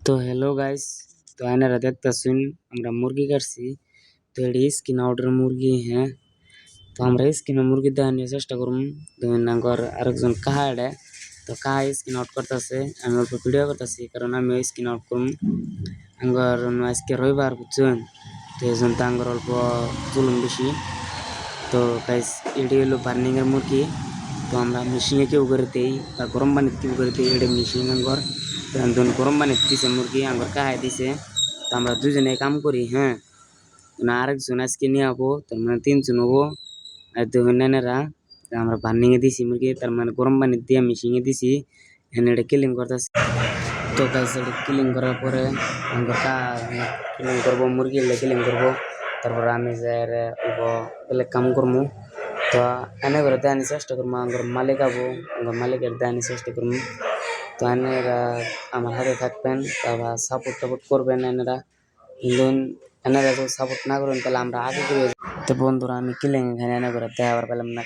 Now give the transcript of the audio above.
তো hello guys, তো আয়নারা দেখতেছুন আমরা মুরগি কাটছি। তো এটি স্কিন আউটের মুরগি, হ্যাঁ। তো আমরা স্কিন মুরগি দেওয়ার নিয়ে চেষ্টা করুম। তো নাঙ্গর আরেকজন কাহা এডে, তো কাহা স্কিন আউট করতেছে, আমি অল্প ভিডিও করতেছি কারণ আমি স্কিন আউট করুম। আঙ্গর আজকে রবিবার বুঝছেন, তো এই জন্য আঙ্গর অল্প চুলুন বেশি। তো গাইস এটি হলো বার্নিং এর মুরগি। তো আমরা মেশিনে কেউ করে দেই বা গরম পানিতে কেউ করে দিই, এটা মেশিন আঙ্গর। তো একজন গরম পানিতে দিছে মুরগি, আঙ্গর কাহায় দিছে। তো আমরা দুজনে কাম করি, হ্যাঁ। না আরেকজন আজকে নিয়ে যাবো, তার মানে 3 জন হবো। আর দেখুন নেনেরা, আমরা বার্নিং এ দিছি মুরগি, তার মানে গরম পানি দিয়ে মেশিনে দিছি, এনে এটা কিলিং করতেছি। তো গাইস এটা কিলিং করার পরে আমরা কিলিং করবো, মুরগি কিলিং করবো। তারপর আমি যাই অল্প বেলেগ কাম করবো। তো এনে করে দেওয়ার চেষ্টা করবো, আমার মালিক আবো, আমার মালিকের দেওয়ার চেষ্টা করবো। তো এনারা আমার হাতে থাকবেন, তারপর সাপোর্ট টাপোর্ট করবেন এনারা। কিন্তু এনারা যদি সাপোর্ট না করেন তাহলে আমরা আগে করে। তো বন্ধুরা আমি কিলিং এখানে এনে করে দেওয়ার পেলাম না।